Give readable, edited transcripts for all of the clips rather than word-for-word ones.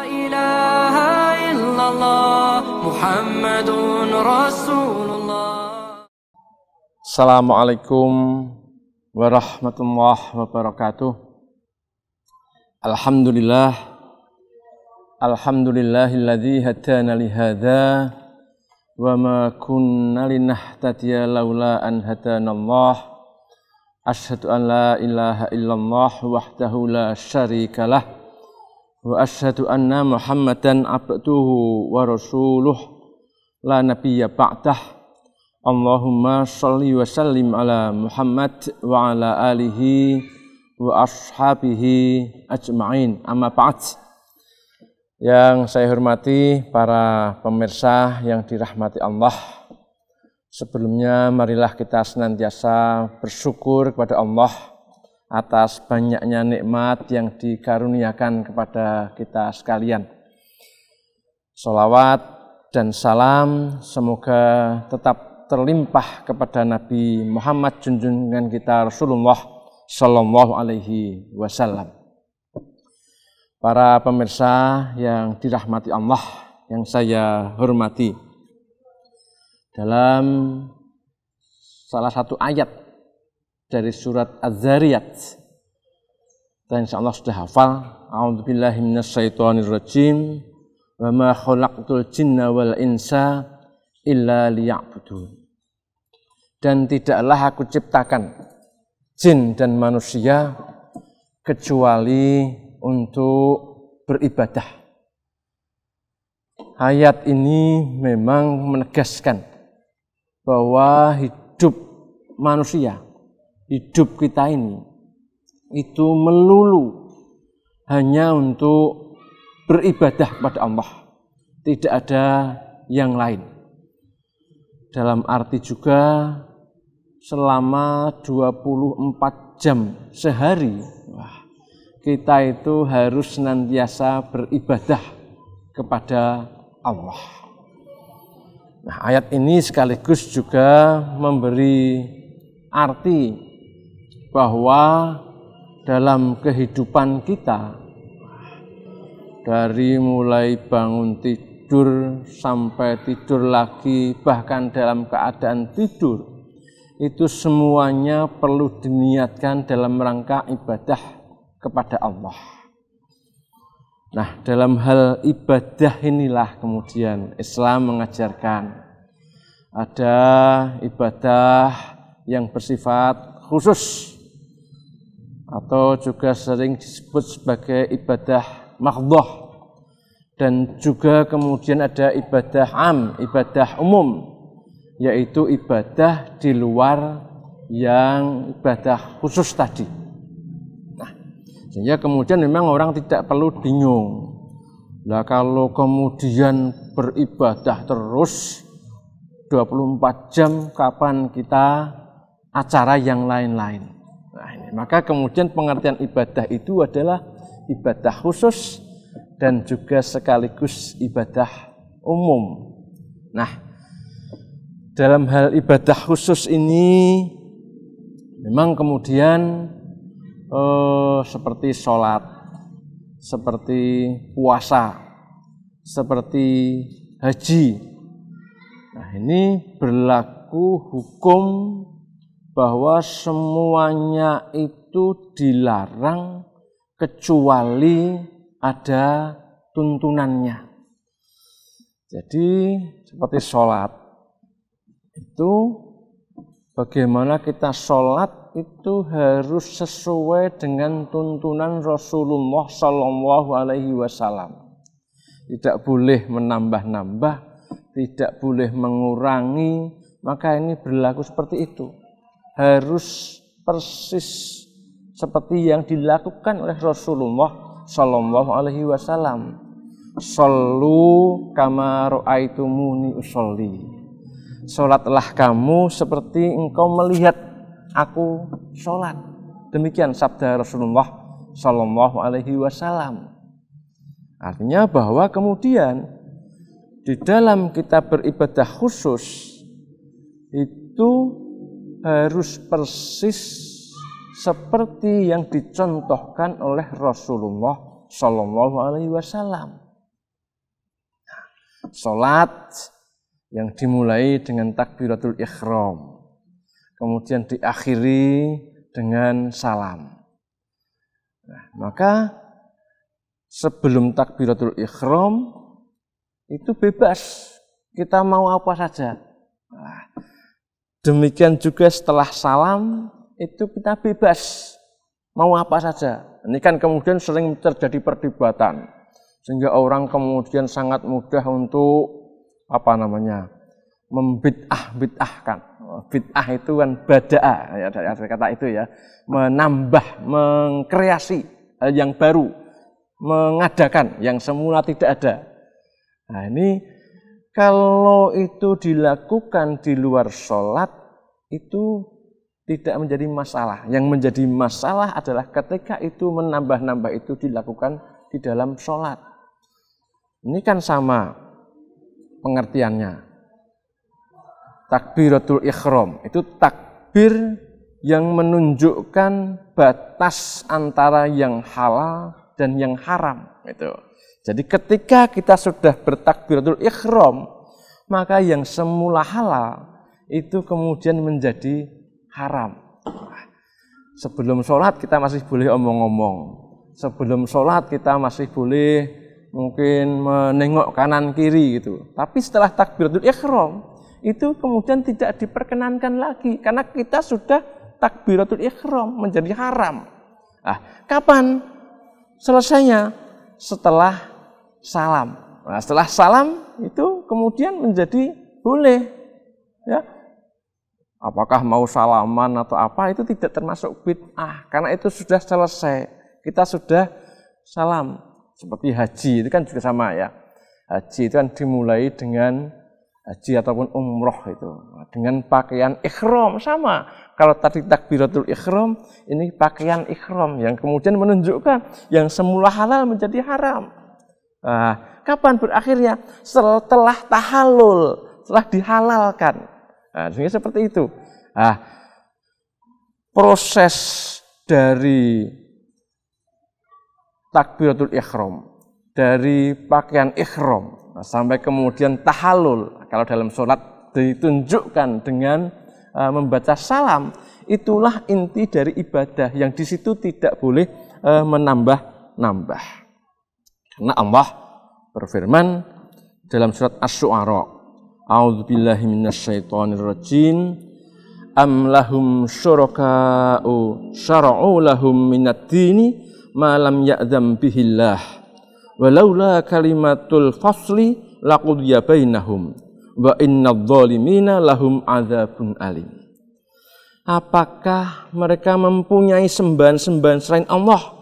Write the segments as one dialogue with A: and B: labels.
A: إله إلا الله محمد رسول الله.
B: Assalamualaikum warahmatullahi wabarakatuh. Alhamdulillahilladzi hadana li hadza wa ma kunna linahtadiya laula an hadanallah. Asyhadu an la ilaha illallah wahdahu la syarikalah wa asyhadu anna Muhammadan abduhu wa rasuluh la nabiyya ba'dah. Allahumma sholli wa sallim ala Muhammad wa ala alihi wa ashabihi ajma'in. Amma ba'd. Yang saya hormati para pemirsa yang dirahmati Allah. Sebelumnya marilah kita senantiasa bersyukur kepada Allah atas banyaknya nikmat yang dikaruniakan kepada kita sekalian. Sholawat dan salam semoga tetap terlimpah kepada Nabi Muhammad junjungan kita Rasulullah Sallallahu Alaihi Wasallam. Para pemirsa yang dirahmati Allah, yang saya hormati, dalam salah satu ayat dari surat Az-Zariyat, dan insya Allah sudah hafal, A'udzubillahi minasyaitonirrajim, wa ma khalaqtul jinna wal insa illa liya'budun. Dan tidaklah aku ciptakan jin dan manusia kecuali untuk beribadah. Ayat ini memang menegaskan bahwa hidup manusia, hidup kita ini itu melulu hanya untuk beribadah kepada Allah, tidak ada yang lain. Dalam arti juga selama 24 jam sehari, kita itu harus senantiasa beribadah kepada Allah. Nah, ayat ini sekaligus juga memberi arti bahwa dalam kehidupan kita, dari mulai bangun tidur sampai tidur lagi, bahkan dalam keadaan tidur, itu semuanya perlu diniatkan dalam rangka ibadah kepada Allah. Nah, dalam hal ibadah inilah kemudian Islam mengajarkan ada ibadah yang bersifat khusus atau juga sering disebut sebagai ibadah mahdhah, dan juga kemudian ada ibadah am, ibadah umum, yaitu ibadah di luar yang ibadah khusus tadi. Sehingga kemudian memang orang tidak perlu bingung. Lah kalau kemudian beribadah terus 24 jam, kapan kita acara yang lain-lain? Nah, ini. Maka kemudian pengertian ibadah itu adalah ibadah khusus dan juga sekaligus ibadah umum. Nah, dalam hal ibadah khusus ini memang kemudian seperti sholat, seperti puasa, seperti haji. Nah, ini berlaku hukum bahwa semuanya itu dilarang kecuali ada tuntunannya. Jadi seperti sholat itu, bagaimana kita sholat itu harus sesuai dengan tuntunan Rasulullah Sallallahu Alaihi Wasallam. Tidak boleh menambah-nambah, tidak boleh mengurangi. Maka ini berlaku seperti itu. Harus persis seperti yang dilakukan oleh Rasulullah Sallallahu Alaihi Wasallam. Shollu kama ra'aitumuni usolli. Sholatlah kamu seperti engkau melihat aku sholat. Demikian sabda Rasulullah Sallallahu Alaihi Wasallam. Artinya bahwa kemudian di dalam kita beribadah khusus itu harus persis seperti yang dicontohkan oleh Rasulullah Sallallahu Alaihi Wasallam. Salat yang dimulai dengan takbiratul ihram, kemudian diakhiri dengan salam. Nah, maka sebelum takbiratul ihram itu bebas, kita mau apa saja. Nah, demikian juga setelah salam itu kita bebas, mau apa saja. Ini kan kemudian sering terjadi perdebatan, sehingga orang kemudian sangat mudah untuk membid'ahkan. Bid'ah itu kan bada'a, ya, ada kata itu ya, menambah, mengkreasi hal yang baru, mengadakan yang semula tidak ada. Nah, ini kalau itu dilakukan di luar sholat itu tidak menjadi masalah. Yang menjadi masalah adalah ketika itu menambah-nambah itu dilakukan di dalam sholat. Ini kan sama pengertiannya. Takbiratul ihram itu takbir yang menunjukkan batas antara yang halal dan yang haram. Itu. Jadi ketika kita sudah bertakbiratul ihram, maka yang semula halal itu kemudian menjadi haram. Sebelum sholat kita masih boleh omong-omong. Sebelum sholat kita masih boleh mungkin menengok kanan kiri gitu. Tapi setelah takbiratul ihram itu kemudian tidak diperkenankan lagi karena kita sudah takbiratul ihram menjadi haram. Nah, kapan selesainya? Setelah salam. Nah, setelah salam itu kemudian menjadi boleh, ya. Apakah mau salaman atau apa itu tidak termasuk bid'ah karena itu sudah selesai. Kita sudah salam. Seperti haji itu kan juga sama ya. Haji itu kan dimulai dengan haji ataupun umroh itu dengan pakaian ihram sama. Kalau tadi takbiratul ihram, ini pakaian ihram yang kemudian menunjukkan yang semula halal menjadi haram. Nah, kapan berakhirnya? Setelah tahallul, setelah dihalalkan. Nah, sehingga seperti itu. Nah, proses dari takbiratul ihram, dari pakaian ihram sampai kemudian tahallul, kalau dalam sholat ditunjukkan dengan membaca salam, itulah inti dari ibadah yang di situ tidak boleh menambah-nambah. Karena Allah berfirman dalam surat Asy-Syu'ara, A'udzubillahi minasyaitonirrajim, am lahum syuraka'u syara'u lahum minad-dini ma lam ya'dzam bihillah walaula kalimatul fasli laqudiya bainahum wa innadh-dhalimina lahum adzabun alim. Apakah mereka mempunyai sembahan-sembahan selain Allah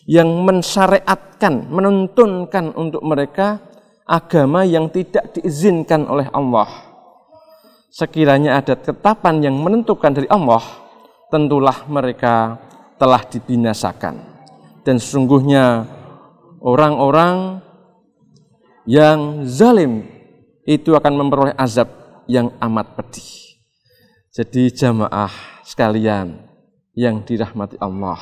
B: yang mensyariatkan, menuntunkan untuk mereka agama yang tidak diizinkan oleh Allah? Sekiranya ada ketetapan yang menentukan dari Allah, tentulah mereka telah dibinasakan. Dan sesungguhnya orang-orang yang zalim itu akan memperoleh azab yang amat pedih. Jadi jamaah sekalian yang dirahmati Allah,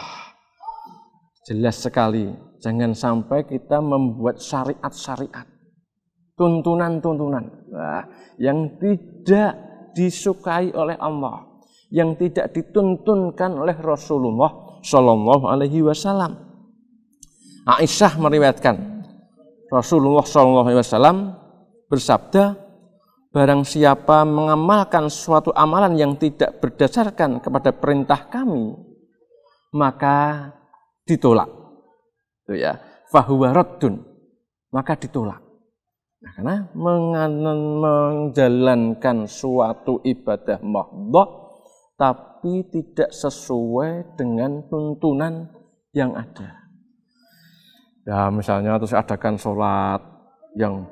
B: jelas sekali jangan sampai kita membuat syariat-syariat, tuntunan-tuntunan yang tidak disukai oleh Allah, yang tidak dituntunkan oleh Rasulullah Shallallahu Alaihi Wasallam. Aisyah meriwayatkan Rasulullah SAW bersabda, barang siapa mengamalkan suatu amalan yang tidak berdasarkan kepada perintah kami, maka ditolak. Itu ya, fahuwa raddun, maka ditolak. Nah, karena menjalankan suatu ibadah mahdhah tapi tidak sesuai dengan tuntunan yang ada. Ya misalnya terus adakan sholat yang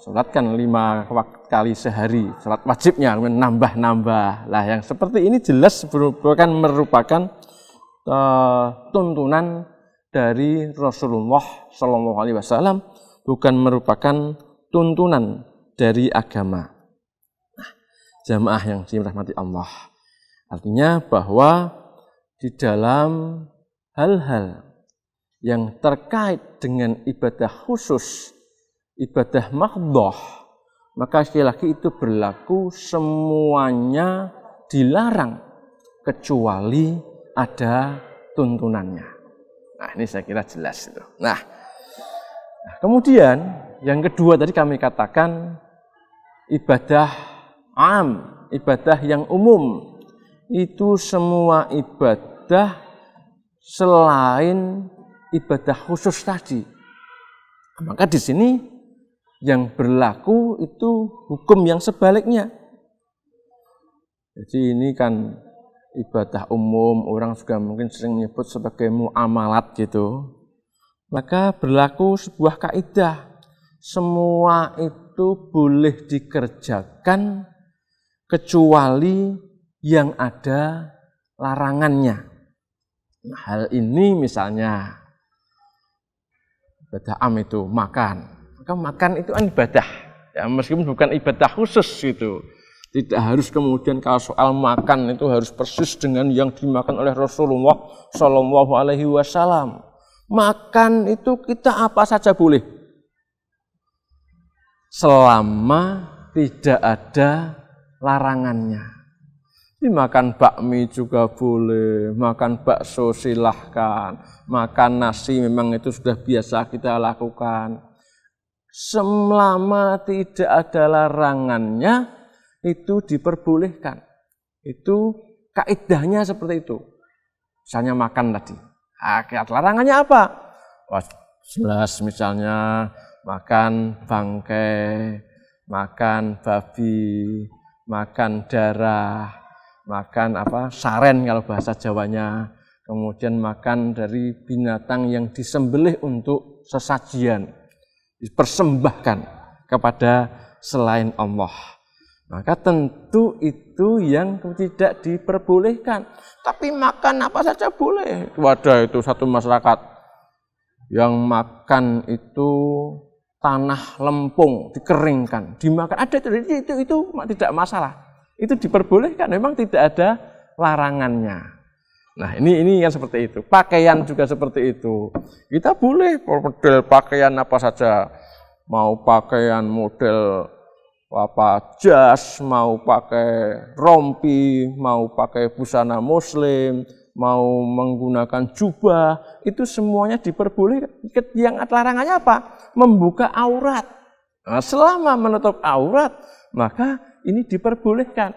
B: sholat kan 5 kali sehari, sholat wajibnya nambah-nambah. Lah yang seperti ini jelas bukan merupakan tuntunan dari Rasulullah Shallallahu Alaihi Wasallam, bukan merupakan tuntunan dari agama. Nah, jamaah yang dirahmati Allah, artinya bahwa di dalam hal-hal yang terkait dengan ibadah khusus ibadah mahdhah, maka sekali lagi itu berlaku semuanya dilarang kecuali ada tuntunannya. Nah, ini saya kira jelas itu. Nah, kemudian yang kedua tadi kami katakan ibadah am, ibadah yang umum. Itu semua ibadah selain ibadah khusus tadi. Maka di sini yang berlaku itu hukum yang sebaliknya. Jadi ini kan ibadah umum, orang juga mungkin sering menyebut sebagai muamalat gitu. Maka berlaku sebuah kaidah, semua itu boleh dikerjakan kecuali yang ada larangannya. Nah, hal ini misalnya ibadah am itu makan. Maka makan itu kan ibadah, ya meskipun bukan ibadah khusus gitu. Tidak harus kemudian kalau soal makan itu harus persis dengan yang dimakan oleh Rasulullah Shallallahu Alaihi Wasallam. Makan itu kita apa saja boleh, selama tidak ada larangannya. Makan bakmi juga boleh, makan bakso silahkan, makan nasi memang itu sudah biasa kita lakukan. Selama tidak ada larangannya, itu diperbolehkan. Itu kaidahnya seperti itu. Misalnya makan tadi. Akibat larangannya apa? Wah, jelas misalnya makan bangkai, makan babi, makan darah, makan saren kalau bahasa Jawanya, kemudian makan dari binatang yang disembelih untuk sesajian, dipersembahkan kepada selain Allah. Maka tentu itu yang tidak diperbolehkan. Tapi makan apa saja boleh. Wadah itu satu masyarakat yang makan itu tanah lempung dikeringkan, dimakan. Ada itu tidak masalah. Itu diperbolehkan, memang tidak ada larangannya. Nah, ini yang seperti itu. Pakaian juga seperti itu. Kita boleh model pakaian apa saja. Mau pakaian model jas, mau pakai rompi, mau pakai busana muslim, mau menggunakan jubah, itu semuanya diperbolehkan. Yang larangannya apa? Membuka aurat. Nah, selama menutup aurat, maka ini diperbolehkan.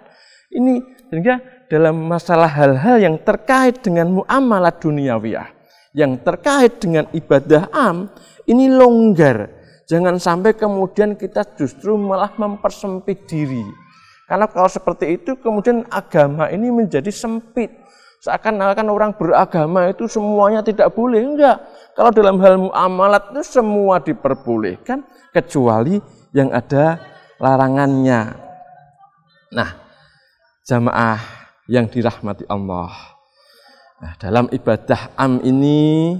B: Ini sehingga dalam masalah hal-hal yang terkait dengan muamalah duniawiyah, yang terkait dengan ibadah am, ini longgar. Jangan sampai kemudian kita justru malah mempersempit diri. Karena kalau seperti itu kemudian agama ini menjadi sempit. Seakan-akan orang beragama itu semuanya tidak boleh. Enggak. Kalau dalam hal muamalat itu semua diperbolehkan kecuali yang ada larangannya. Nah, jamaah yang dirahmati Allah. Nah, dalam ibadah am ini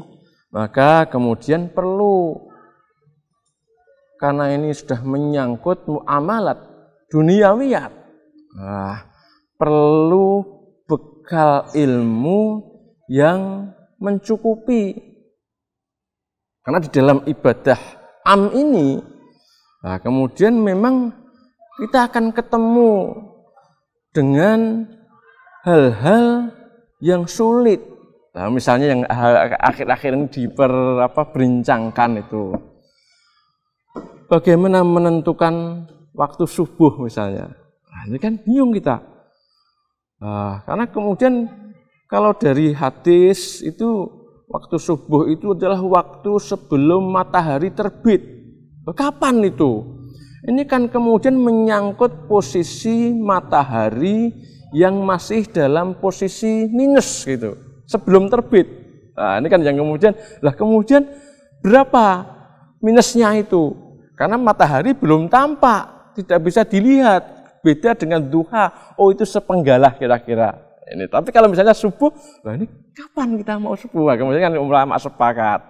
B: maka kemudian perlu, karena ini sudah menyangkut muamalat duniawiyat, perlu bekal ilmu yang mencukupi. Karena di dalam ibadah am ini, kemudian memang kita akan ketemu dengan hal-hal yang sulit. Nah, misalnya yang akhir-akhir ini diperbincangkan itu. Bagaimana menentukan waktu subuh misalnya. Nah, ini kan bingung kita. Karena kemudian kalau dari hadis itu waktu subuh itu adalah waktu sebelum matahari terbit. Kapan itu? Ini kan kemudian menyangkut posisi matahari yang masih dalam posisi minus gitu, sebelum terbit. Nah, ini kan yang kemudian berapa minusnya itu? Karena matahari belum tampak, tidak bisa dilihat. Beda dengan duha, oh itu sepenggalah kira-kira. Ini. Tapi kalau misalnya subuh, ini kapan kita mau subuh? Kemudian kan ulama sepakat.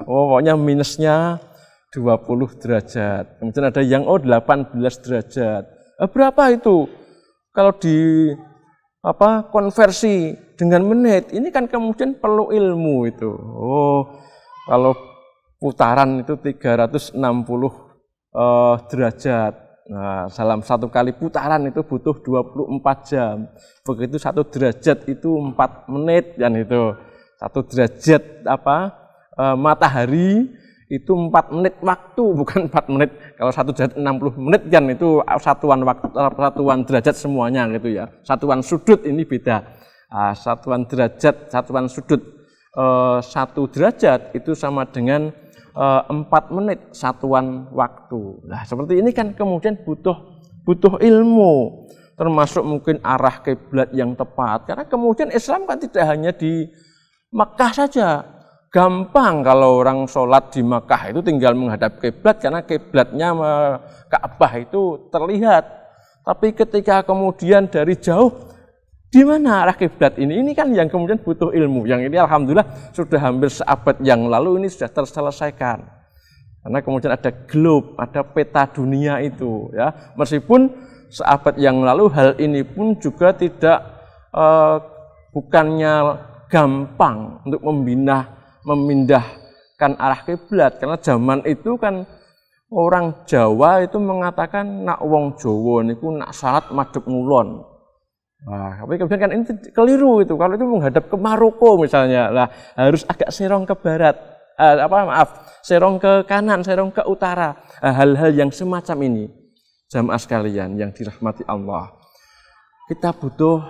B: Oh, pokoknya minusnya 20 derajat. Kemudian ada yang 18 derajat. Berapa itu? Kalau di konversi dengan menit, ini kan kemudian perlu ilmu itu. Oh, kalau putaran itu 360 derajat. Nah, dalam satu kali putaran itu butuh 24 jam. Begitu 1 derajat itu 4 menit kan itu. 1 derajat matahari itu 4 menit waktu, bukan 4 menit. Kalau 1 derajat 60 menit kan itu satuan waktu, satuan derajat semuanya gitu ya. Satuan sudut ini beda. Satuan derajat, satuan sudut 1 derajat itu sama dengan 4 menit satuan waktu. Nah, seperti ini kan kemudian butuh ilmu, termasuk mungkin arah kiblat yang tepat. Karena kemudian Islam kan tidak hanya di Makkah saja. Gampang kalau orang sholat di Makkah itu tinggal menghadap kiblat karena kiblatnya Ka'bah itu terlihat. Tapi ketika kemudian dari jauh, di mana arah kiblat ini? Ini kan yang kemudian butuh ilmu. Yang ini alhamdulillah sudah hampir seabad yang lalu ini sudah terselesaikan. Karena kemudian ada globe, ada peta dunia itu ya. Meskipun seabad yang lalu hal ini pun juga tidak bukannya gampang untuk memindahkan arah kiblat, karena zaman itu kan orang Jawa itu mengatakan nak wong Jawa niku nak salat madhep ngulon. Nah, tapi kemudian kan ini keliru itu. Kalau itu menghadap ke Maroko misalnya, lah harus agak serong ke barat. Serong ke kanan, serong ke utara. Hal-hal yang semacam ini, jamaah sekalian yang dirahmati Allah, kita butuh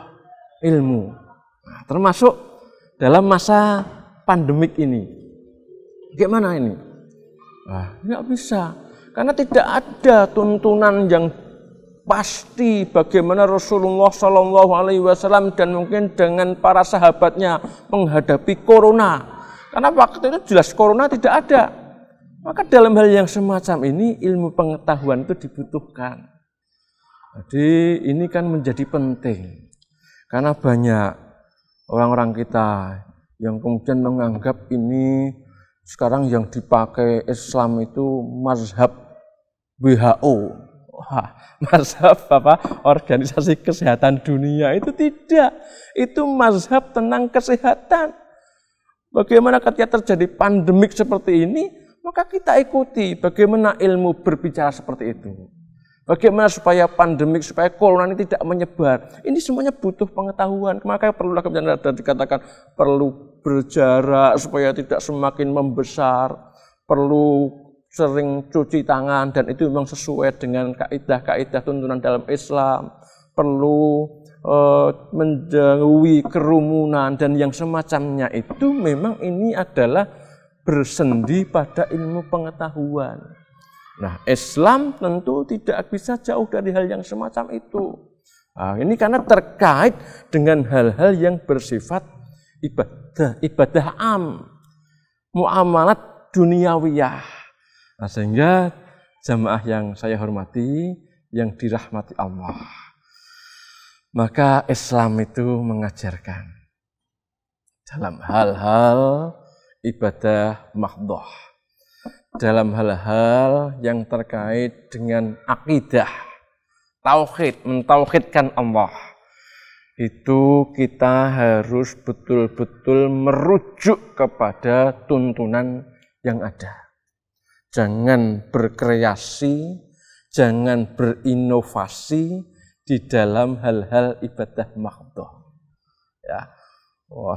B: ilmu. Nah, termasuk dalam masa pandemik ini. Bagaimana ini? Nah, nggak bisa, karena tidak ada tuntunan yang pasti bagaimana Rasulullah Shallallahu Alaihi Wasallam dan mungkin dengan para sahabatnya menghadapi corona. Karena waktu itu jelas corona tidak ada. Maka dalam hal yang semacam ini ilmu pengetahuan itu dibutuhkan. Jadi ini kan menjadi penting. Karena banyak orang-orang kita yang kemudian menganggap ini sekarang yang dipakai Islam itu mazhab WHO. Mazhab Organisasi Kesehatan Dunia itu tidak. Itu mazhab tentang kesehatan. Bagaimana ketika terjadi pandemik seperti ini, maka kita ikuti bagaimana ilmu berbicara seperti itu. Bagaimana supaya pandemik, supaya corona ini tidak menyebar. Ini semuanya butuh pengetahuan. Maka perlulah kemudian ada dikatakan perlu berjarak supaya tidak semakin membesar, perlu sering cuci tangan, dan itu memang sesuai dengan kaidah-kaidah tuntunan dalam Islam. Perlu menjauhi kerumunan dan yang semacamnya itu memang ini adalah bersendi pada ilmu pengetahuan. Nah, Islam tentu tidak bisa jauh dari hal yang semacam itu. Nah, ini karena terkait dengan hal-hal yang bersifat ibadah am, muamalat duniawiyah. Nah, sehingga jamaah yang saya hormati, yang dirahmati Allah, maka Islam itu mengajarkan dalam hal-hal ibadah mahdhah, dalam hal-hal yang terkait dengan akidah, tauhid, mentauhidkan Allah, itu kita harus betul-betul merujuk kepada tuntunan yang ada. Jangan berkreasi, jangan berinovasi di dalam hal-hal ibadah mahdhah. Ya,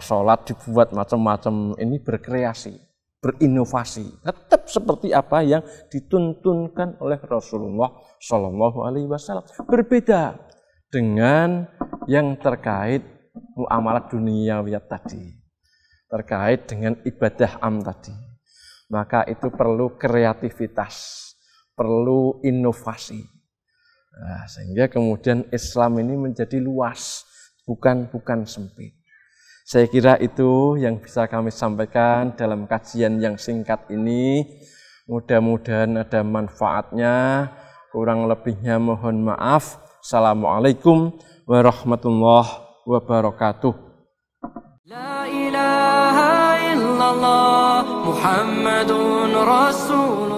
B: sholat dibuat macam-macam, ini berkreasi, berinovasi. Tetap seperti apa yang dituntunkan oleh Rasulullah Shallallahu Alaihi Wasallam. Berbeda dengan yang terkait muamalah duniawiyah tadi, terkait dengan ibadah am tadi. Maka itu perlu kreativitas, perlu inovasi. Nah, sehingga kemudian Islam ini menjadi luas, bukan sempit. Saya kira itu yang bisa kami sampaikan dalam kajian yang singkat ini. Mudah-mudahan ada manfaatnya. Kurang lebihnya mohon maaf. Assalamualaikum warahmatullahi wabarakatuh.
A: La ilaha illallah Muhammadun Rasul